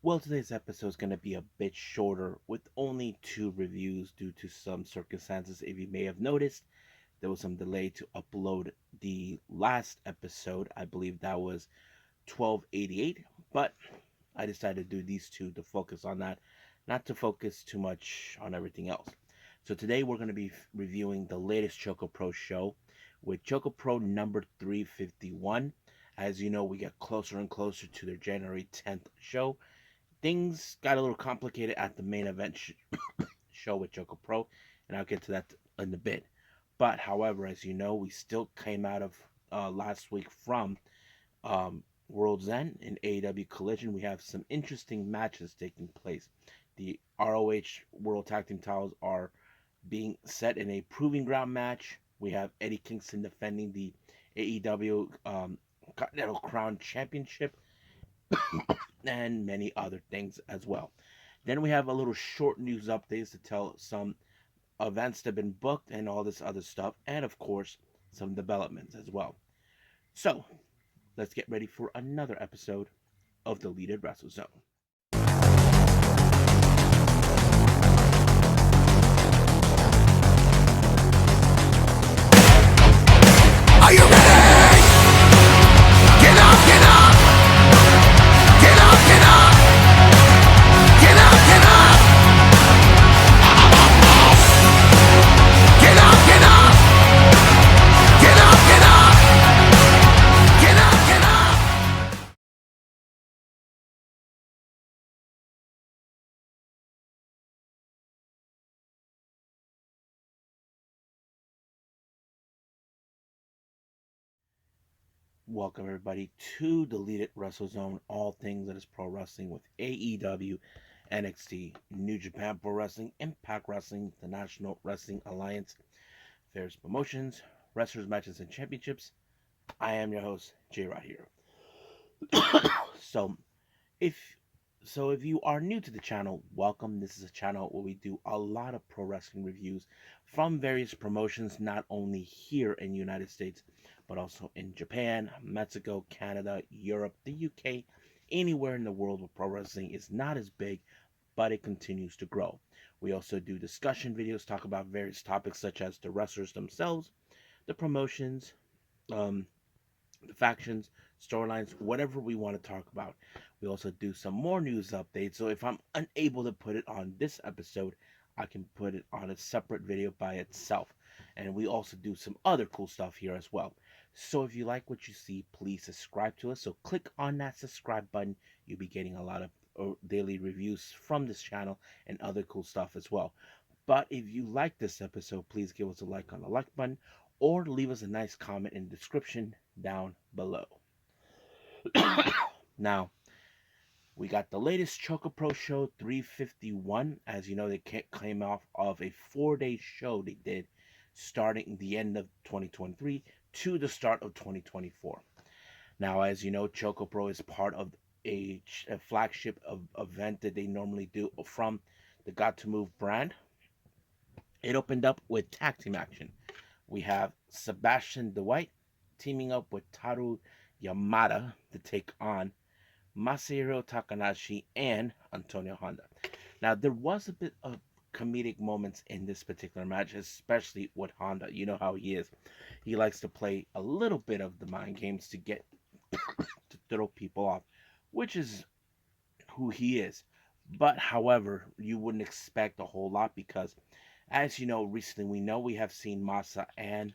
Well, today's episode is going to be a bit shorter with only two reviews due to some circumstances. If you may have noticed, there was some delay to upload the last episode. I believe that was 1288, but I decided to do these two to focus on that, not to focus too much on everything else. So today we're going to be reviewing the latest ChocoPro show with ChocoPro number 351. As you know, we get closer and closer to their January 10th show. Things got a little complicated at the main event show with ChocoPro, and I'll get to that in a bit. But however, as you know, we still came out of last week from World's End in AEW Collision. We have some interesting matches taking place. The ROH World Tag Team titles are being set in a proving ground match. We have Eddie Kingston defending the AEW Continental Crown Championship and many other things as well. Then we have a little short news updates to tell some events that have been booked and all this other stuff, and of course, some developments as well. So, let's get ready for another episode of the Deleted Wrestle Zone. Are you ready? Get up, get up! Get up, get up! Get up, get up! Get up, get up! Get up, get up! Get up, get up! Welcome everybody to Deleted Wrestle Zone, all things that is pro wrestling with AEW, NXT, New Japan Pro Wrestling, Impact Wrestling, the National Wrestling Alliance, various promotions, wrestlers, matches, and championships. I am your host, J Rod here. so if if you are new to the channel, welcome. This is a channel where we do a lot of pro wrestling reviews from various promotions, not only here in the United States, but also in Japan, Mexico, Canada, Europe, the UK, anywhere in the world where pro wrestling is not as big, but it continues to grow. We also do discussion videos, talk about various topics such as the wrestlers themselves, the promotions, um, the factions, storylines, whatever we want to talk about. We also do some more news updates. So if I'm unable to put it on this episode, I can put it on a separate video by itself. And we also do some other cool stuff here as well. So if you like what you see, please subscribe to us. So click on that subscribe button. You'll be getting a lot of daily reviews from this channel and other cool stuff as well. But if you like this episode, please give us a like on the like button or leave us a nice comment in the description down below. Now, we got the latest ChocoPro show 351. As you know, they came off of a 4-day show they did starting the end of 2023 to the start of 2024. Now, as you know, ChocoPro is part of a flagship event that they normally do from the Gatoh Move brand. It opened up with tag team action. We have Sebastian Dwight teaming up with Taru Yamada to take on Masahiro Takanashi and Antonio Honda. Now, there was a bit of comedic moments in this particular match, especially with Honda. You know how he is. He likes to play a little bit of the mind games to get to throw people off, which is who he is. But however, you wouldn't expect a whole lot because, as you know, recently we have seen Masa and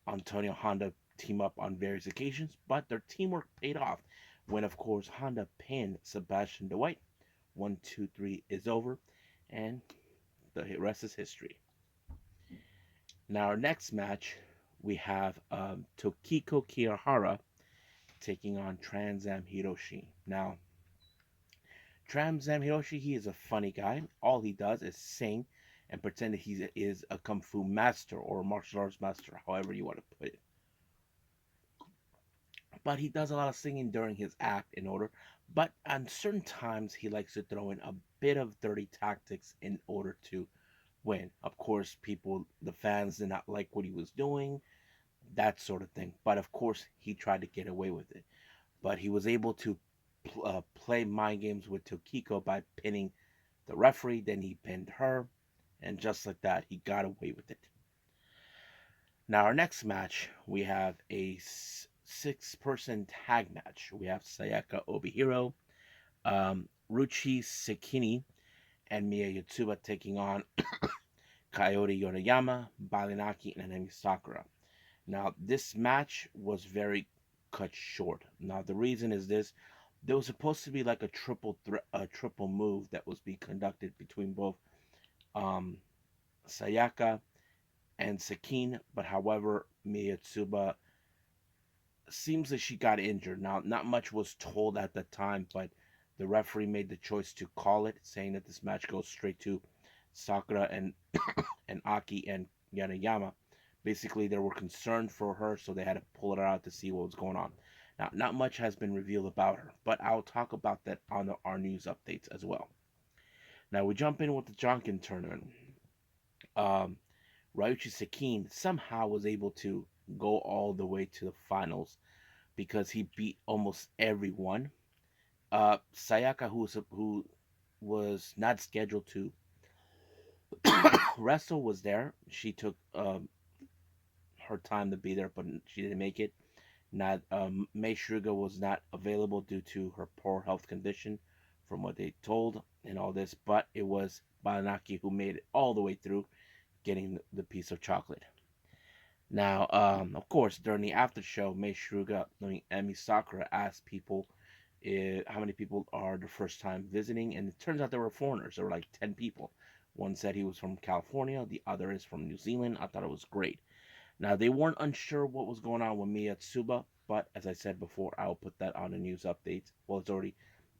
Antonio Honda team up on various occasions, but their teamwork paid off when, of course, Honda pinned Sebastian Dwight. 1, 2, 3 is over, and the rest is history. Now, our next match, we have Tokiko Kiyahara taking on Transam Hiroshi. Now, Transam Hiroshi, he is a funny guy. All he does is sing and pretend that he is a kung fu master or a martial arts master, however you want to put it. But he does a lot of singing during his act in order. But on certain times, he likes to throw in a bit of dirty tactics in order to win. Of course, the fans did not like what he was doing, that sort of thing. But of course, he tried to get away with it. But he was able to play mind games with Tokiko by pinning the referee. Then he pinned her, and just like that, he got away with it. Now, our next match, we have a six-person tag match. We have Sayaka Obihiro, Ruchi Sekini, and Miya Yotsuba taking on Coyote Yonoyama, Balinaki, and Anemi Sakura. Now, this match was very cut short. Now, the reason is this: there was supposed to be like a triple move that was being conducted between both um, Sayaka and Sakine, but however, Miyatsuba seems that she got injured. Now, not much was told at the time, but the referee made the choice to call it, saying that this match goes straight to Sakura and Aki and Yanayama. Basically, they were concerned for her, so they had to pull her out to see what was going on. Now, not much has been revealed about her, but I'll talk about that on our news updates as well. Now, we jump in with the Jonkin tournament. Um, Ryuichi Sakine somehow was able to go all the way to the finals because he beat almost everyone. Sayaka, who was not scheduled to wrestle, was there. She took her time to be there, but she didn't make it. Not Mei Shruga was not available due to her poor health condition, from what they told and all this. But it was Balanaki who made it all the way through, getting the piece of chocolate. Now, of course, during the after show, Mei Shruga, knowing Emi Sakura, asked people how many people are the first time visiting, and it turns out there were foreigners. There were like 10 people. One said he was from California, the other is from New Zealand. I thought it was great. Now, they weren't unsure what was going on with Miyatsuba, but as I said before, I'll put that on the news updates. Well, it's already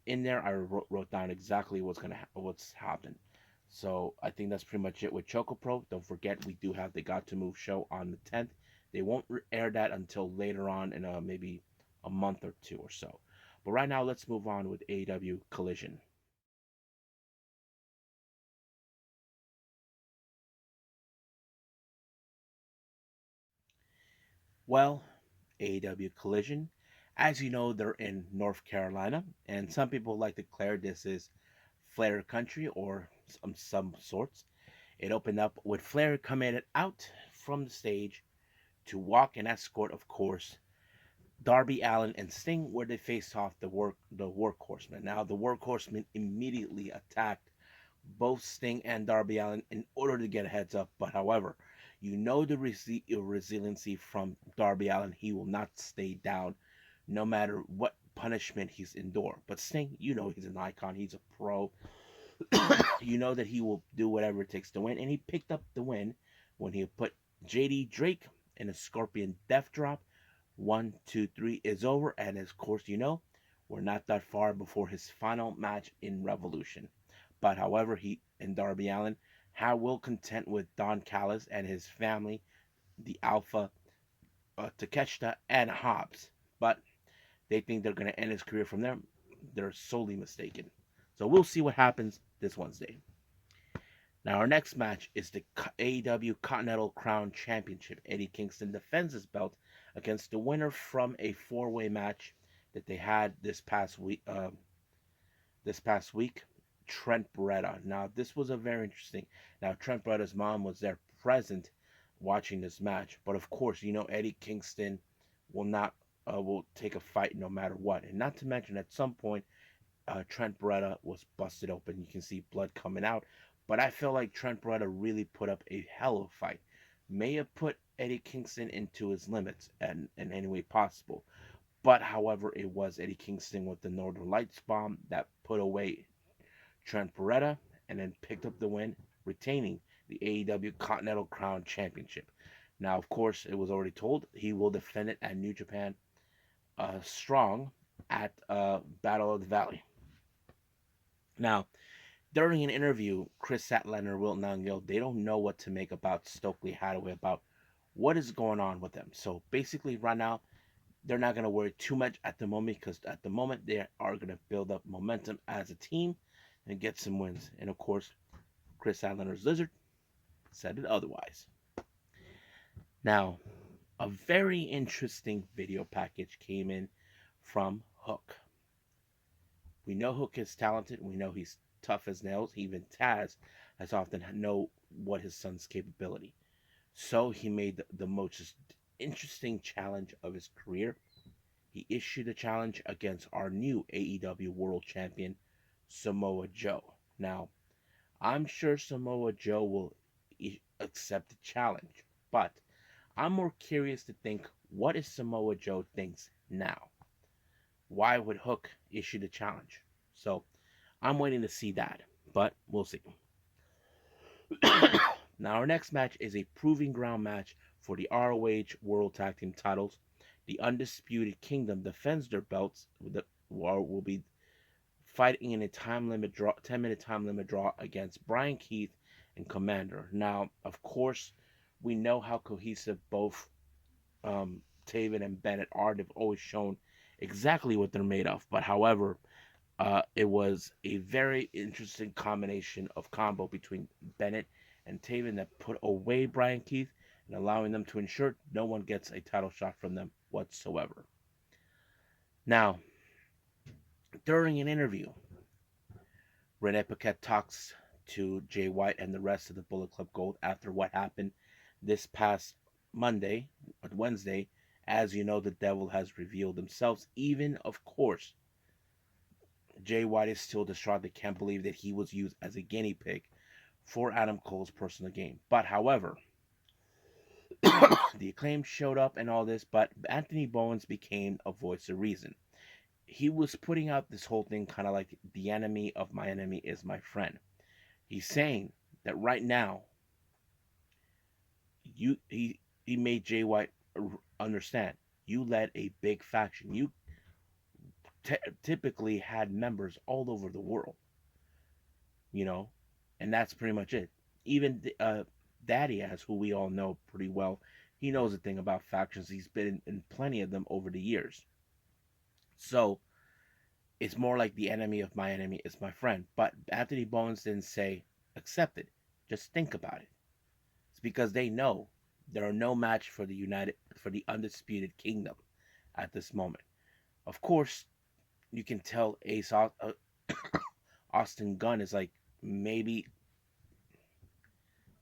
in there. I wrote down exactly what's happened. So I think that's pretty much it with ChocoPro. Don't forget, we do have the Gatoh Move show on the 10th. They won't air that until later on in maybe a month or two or so. But right now, let's move on with AEW Collision. Well, AEW Collision, as you know, they're in North Carolina, and some people like to declare this is Flair country or some sorts. It opened up with Flair coming out from the stage to walk and escort, of course, Darby Allin and Sting, where they faced off the Workhorsemen. Now, the Workhorsemen immediately attacked both Sting and Darby Allin in order to get a heads up. But however, you know the resiliency from Darby Allin. He will not stay down no matter what punishment he's endured. But Sting, you know he's an icon. He's a pro. You know that he will do whatever it takes to win. And he picked up the win when he put JD Drake in a Scorpion Death Drop. 1, 2, 3 is over. And of course, you know, we're not that far before his final match in Revolution. But however, he and Darby Allin will content with Don Callis and his family, the Alpha, Takeshita, and Hobbs. But they think they're going to end his career from there. They're solely mistaken. So we'll see what happens this Wednesday. Now, our next match is the AEW Continental Crown Championship. Eddie Kingston defends his belt against the winner from a four-way match that they had this past week. Trent Beretta. Now, this was a very interesting. Now, Trent Beretta's mom was there present watching this match, but of course, you know Eddie Kingston will not will take a fight no matter what, and not to mention at some point Trent Beretta was busted open. You can see blood coming out, but I feel like Trent Beretta really put up a hell of a fight. May have put Eddie Kingston into his limits and in any way possible. But however, it was Eddie Kingston with the Northern Lights bomb that put away Trent Beretta, and then picked up the win, retaining the AEW Continental Crown Championship. Now, of course, it was already told he will defend it at New Japan Strong at Battle of the Valley. Now, during an interview, Chris Statlander and Will Nangil, they don't know what to make about Stokely Hathaway, about what is going on with them. So basically, right now, they're not going to worry too much at the moment because at the moment they are going to build up momentum as a team and get some wins. And of course, Chris Statlander's Lizard said it otherwise. Now, a very interesting video package came in from Hook. We know Hook is talented. We know he's tough as nails. Even Taz has often know what his son's capability. So he made the most interesting challenge of his career. He issued a challenge against our new AEW World Champion, Samoa Joe. Now, I'm sure Samoa Joe will accept the challenge, but I'm more curious to think what is Samoa Joe thinks now. Why would Hook issue the challenge? So I'm waiting to see that, but we'll see. Now, our next match is a proving ground match for the ROH World Tag Team titles. The Undisputed Kingdom defends their belts. Will be fighting in a 10-minute time limit draw against Brian Keith and Commander. Now, of course, we know how cohesive both Taven and Bennett are. They've always shown exactly what they're made of. But however, it was a very interesting combination of combo between Bennett and Taven that put away Brian Keith and allowing them to ensure no one gets a title shot from them whatsoever. Now, during an interview, Rene Paquette talks to Jay White and the rest of the Bullet Club Gold after what happened this past Wednesday. As you know, the devil has revealed themselves. Even, of course, Jay White is still distraught. They can't believe that he was used as a guinea pig for Adam Cole's personal gain. But however, the Acclaim showed up and all this, but Anthony Bowens became a voice of reason. He was putting out this whole thing kind of like the enemy of my enemy is my friend. He's saying that right now, he made Jay White understand you led a big faction. You typically had members all over the world, you know, and that's pretty much it. Even Daddy, as who we all know pretty well, he knows a thing about factions. He's been in plenty of them over the years. So it's more like the enemy of my enemy is my friend. But Anthony Bowens didn't say accept it. Just think about it. It's because they know there are no match for the undisputed kingdom at this moment. Of course, you can tell Austin Gunn is like maybe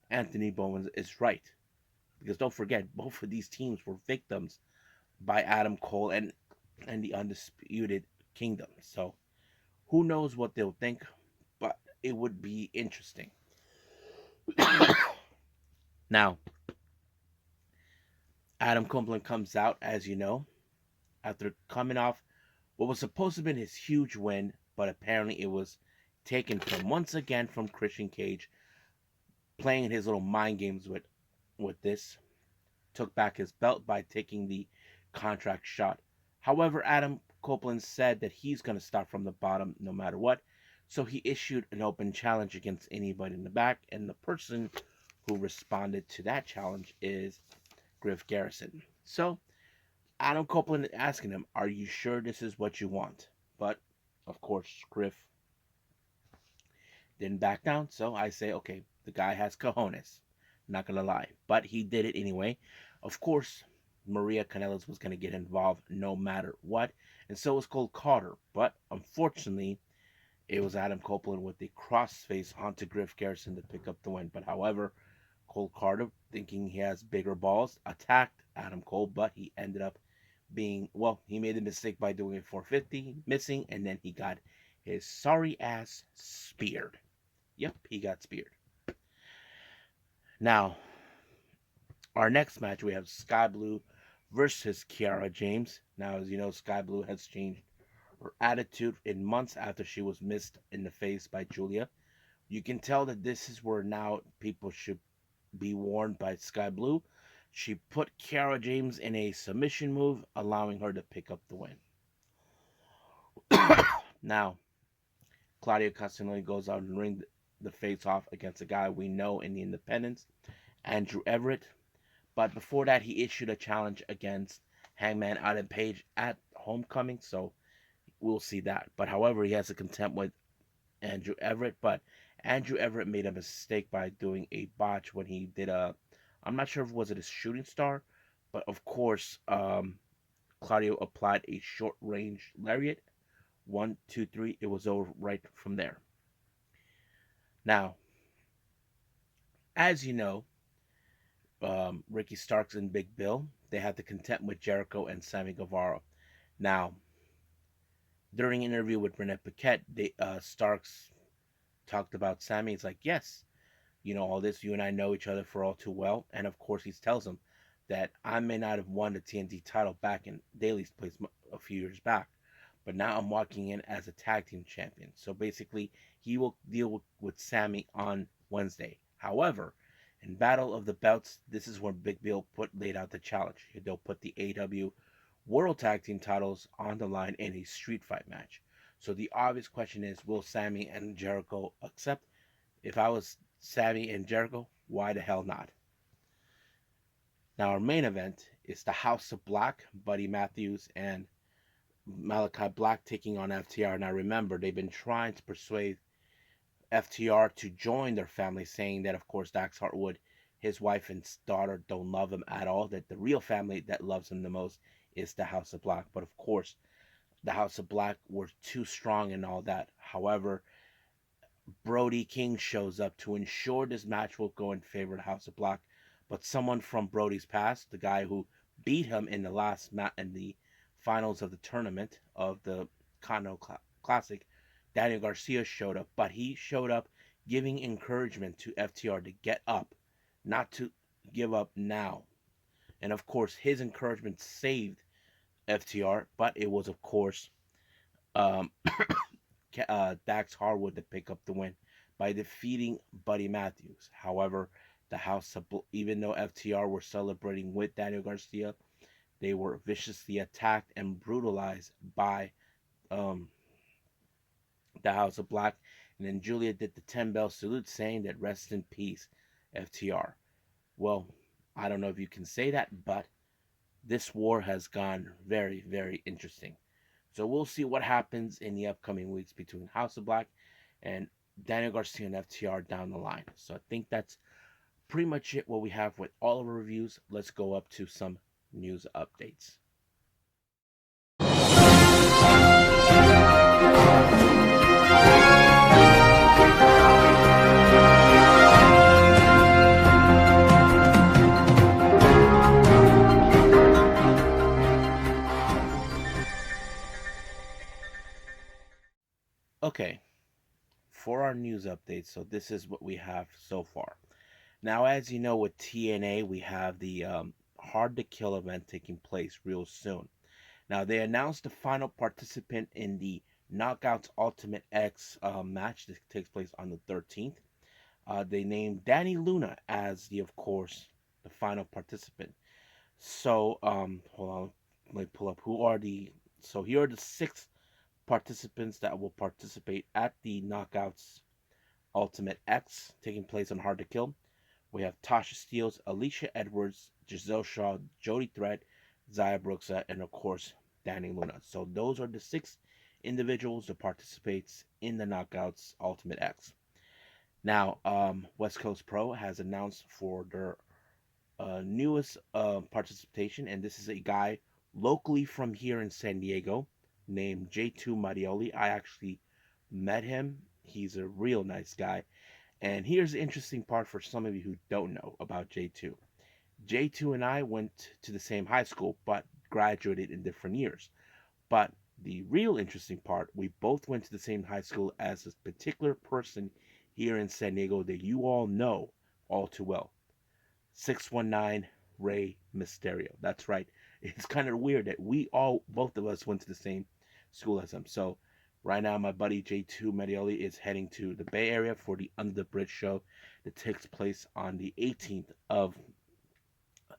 Anthony Bowens is right because don't forget both of these teams were victims by Adam Cole and the undisputed kingdom. So who knows what they'll think, but it would be interesting. Now, Adam Copeland comes out, as you know, after coming off what was supposed to have been his huge win, but apparently it was taken from once again from Christian Cage, playing his little mind games with this. Took back his belt by taking the contract shot. However, Adam Copeland said that he's going to start from the bottom no matter what. So he issued an open challenge against anybody in the back, and the person who responded to that challenge is Griff Garrison. So Adam Copeland asking him, "Are you sure this is what you want?" But of course, Griff didn't back down. So I say, okay, the guy has cojones. Not gonna lie, but he did it anyway. Of course, Maria Kanellis was gonna get involved no matter what, and so was Cole Carter. But unfortunately, it was Adam Copeland with the crossface onto Griff Garrison to pick up the win. But however, Cole Carter, thinking he has bigger balls, attacked Adam Cole, but he ended up he made a mistake by doing a 450, missing, and then he got his sorry ass speared. Yep, he got speared. Now, our next match, we have Sky Blue versus Kiara James. Now, as you know, Sky Blue has changed her attitude in months after she was missed in the face by Julia. You can tell that this is where now people should be warned by Sky Blue. She put Kiara James in a submission move, allowing her to pick up the win. Now, Claudio Castagnoli goes out and ring the face off against a guy we know in the independents, Andrew Everett. But before that, he issued a challenge against Hangman Adam Page at Homecoming, so we'll see that. But however, he has a contempt with Andrew Everett, but Andrew Everett made a mistake by doing a botch when he did I'm not sure if it was a shooting star, but of course, Claudio applied a short range lariat One, two, three. It was over right from there. Now, as you know, Ricky Starks and Big Bill, they had the content with Jericho and Sammy Guevara. Now, during an interview with Renee Paquette, Starks talked about Sammy. He's like, yes, all this, you and I know each other for all too well. And of course, he tells him that I may not have won the TNT title back in Daly's place a few years back, but now I'm walking in as a tag team champion. So basically, he will deal with Sammy on Wednesday. However, in Battle of the Belts, this is where Big Bill laid out the challenge. They'll put the AEW World Tag Team titles on the line in a street fight match. So the obvious question is, will Sammy and Jericho accept? If I was Sammy and Jericho, why the hell not? Now our main event is the House of Black, Buddy Matthews and Malachi Black taking on FTR. Now remember, they've been trying to persuade FTR to join their family, saying that of course Dax Hartwood, his wife and daughter don't love him at all, that the real family that loves him the most is the House of Black. But of course, the House of Black were too strong and all that. However, Brody King shows up to ensure this match will go in favor of the House of Black. But someone from Brody's past, the guy who beat him in the last in the finals of the tournament of the Continental Classic, Daniel Garcia showed up. But he showed up giving encouragement to FTR to get up, not to give up now. And of course, his encouragement saved FTR, but it was of course um, Dax Harwood to pick up the win by defeating Buddy Matthews. However, the House of even though FTR were celebrating with Daniel Garcia, they were viciously attacked and brutalized by um, the House of Black. And then Julia did the 10 bell salute saying that rest in peace, FTR. Well, I don't know if you can say that, but this war has gone very, very interesting. So we'll see what happens in the upcoming weeks between House of Black and Daniel Garcia and FTR down the line. So I think that's pretty much it what we have with all of our reviews. Let's go up to some news updates. Okay, for our news updates, so this is what we have so far. Now, as you know, with TNA, we have the Hard to Kill event taking place real soon. Now, they announced the final participant in the Knockouts Ultimate X match that takes place on the 13th. They named Danny Luna as of course, the final participant. So, hold on, let me pull up so here are the 6 participants that will participate at the Knockouts Ultimate X taking place on Hard to Kill. We have Tasha Steelz, Alicia Edwards, Giselle Shaw, Jody Threat, Zaya Brooks, and of course, Danny Luna. So those are the 6 individuals that participates in the Knockouts Ultimate X. Now, West Coast Pro has announced for their newest participation, and this is a guy locally from here in San Diego named J2 Marioli. I actually met him. He's a real nice guy. And here's the interesting part for some of you who don't know about J2. J2 and I went to the same high school, but graduated in different years. But the real interesting part, we both went to the same high school as this particular person here in San Diego that you all know all too well. 619 Rey Mysterio. That's right. It's kind of weird that both of us went to the same school as him. So right now, my buddy J2 Marioli is heading to the Bay Area for the Under the Bridge show that takes place on the 18th of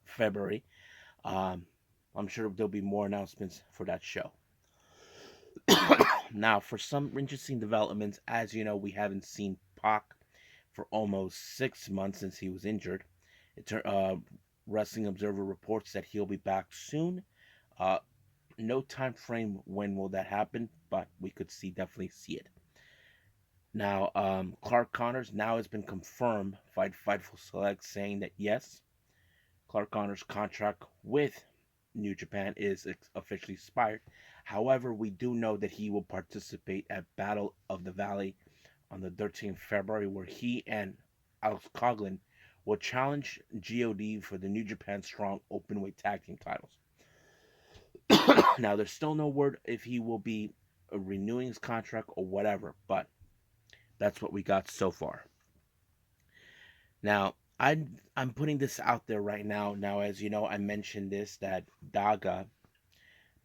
February. Um, I'm sure there'll be more announcements for that show. Now, for some interesting developments, as you know, we haven't seen Pac for almost 6 months since he was injured. Wrestling Observer reports that he'll be back soon. Uh, no time frame when will that happen, but we could definitely see it. Now, Clark Connors now has been confirmed by Fightful Select saying that yes, Clark Connors' contract with New Japan is officially expired. However, we do know that he will participate at Battle of the Valley on the 13th February, where he and Alex Coughlin will challenge God for the New Japan Strong Openweight Tag Team titles. Now, there's still no word if he will be renewing his contract or whatever, but that's what we got so far. Now, I'm putting this out there right now. Now, as you know, I mentioned this that Daga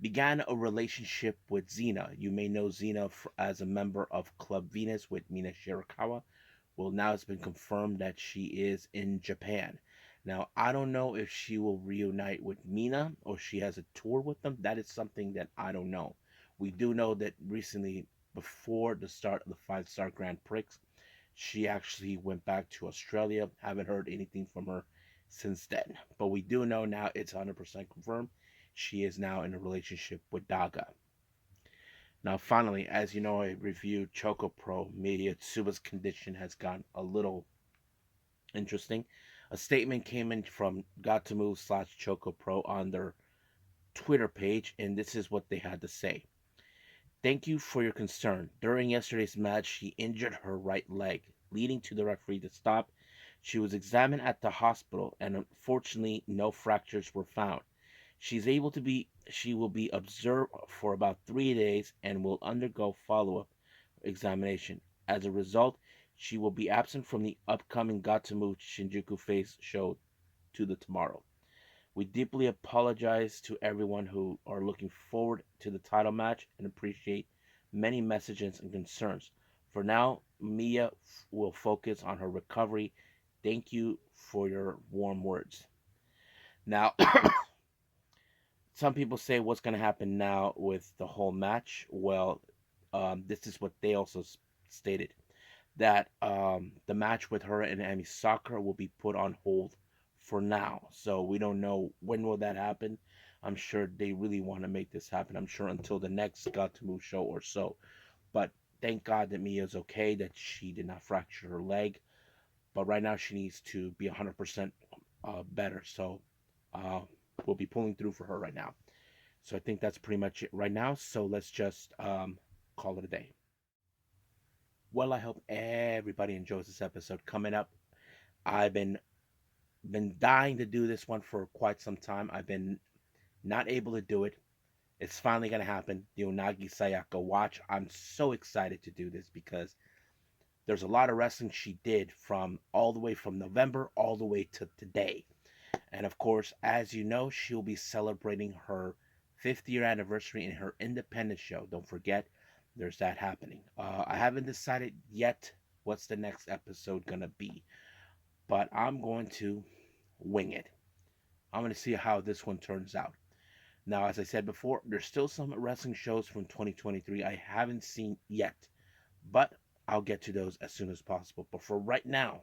began a relationship with Xena. You may know Xena as a member of Club Venus with Mina Shirakawa. Well, now it's been confirmed that she is in Japan. Now, I don't know if she will reunite with Mina or she has a tour with them. That is something that I don't know. We do know that recently, before the start of the 5-star Grand Prix, she actually went back to Australia. Haven't heard anything from her since then. But we do know now it's 100% confirmed. She is now in a relationship with Daga. Now, finally, as you know, I reviewed ChocoPro. Miya Yotsuba's condition has gotten a little interesting. A statement came in from Gatoh Move / ChocoPro on their Twitter page, and this is what they had to say. Thank you for your concern. During yesterday's match, she injured her right leg, leading to the referee to stop. She was examined at the hospital, and unfortunately, no fractures were found. She will be observed for about 3 days and will undergo follow-up examination. As a result, she will be absent from the upcoming Gatoh Shinjuku Face show to the tomorrow. We deeply apologize to everyone who are looking forward to the title match and appreciate many messages and concerns. For now, Mia will focus on her recovery. Thank you for your warm words. Now, some people say what's going to happen now with the whole match. Well, this is what they also stated that the match with her and Amy Sakura will be put on hold for now. So we don't know when will that happen. I'm sure they really want to make this happen. I'm sure until the next Gatoh Move show or so. But thank God that Mia's okay, that she did not fracture her leg. But right now she needs to be 100% better. So uh, we'll be pulling through for her right now. So I think that's pretty much it right now. So let's just call it a day. Well, I hope everybody enjoys this episode. Coming up, I've been dying to do this one for quite some time. I've been not able to do it. It's finally gonna happen. The Unagi Sayaka watch. I'm so excited to do this because there's a lot of wrestling she did from all the way from November all the way to today. And of course, as you know, she'll be celebrating her 50th year anniversary in her independent show. Don't forget, there's that happening. I haven't decided yet what's the next episode gonna be, but I'm going to wing it. I'm going to see how this one turns out. Now, as I said before, there's still some wrestling shows from 2023 I haven't seen yet, but I'll get to those as soon as possible. But for right now,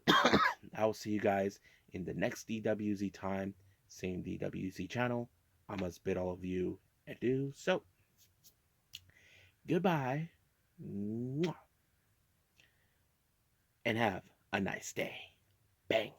I will see you guys in the next DWZ time, same DWZ channel. I must bid all of you adieu. So, goodbye, and have a nice day. Bang.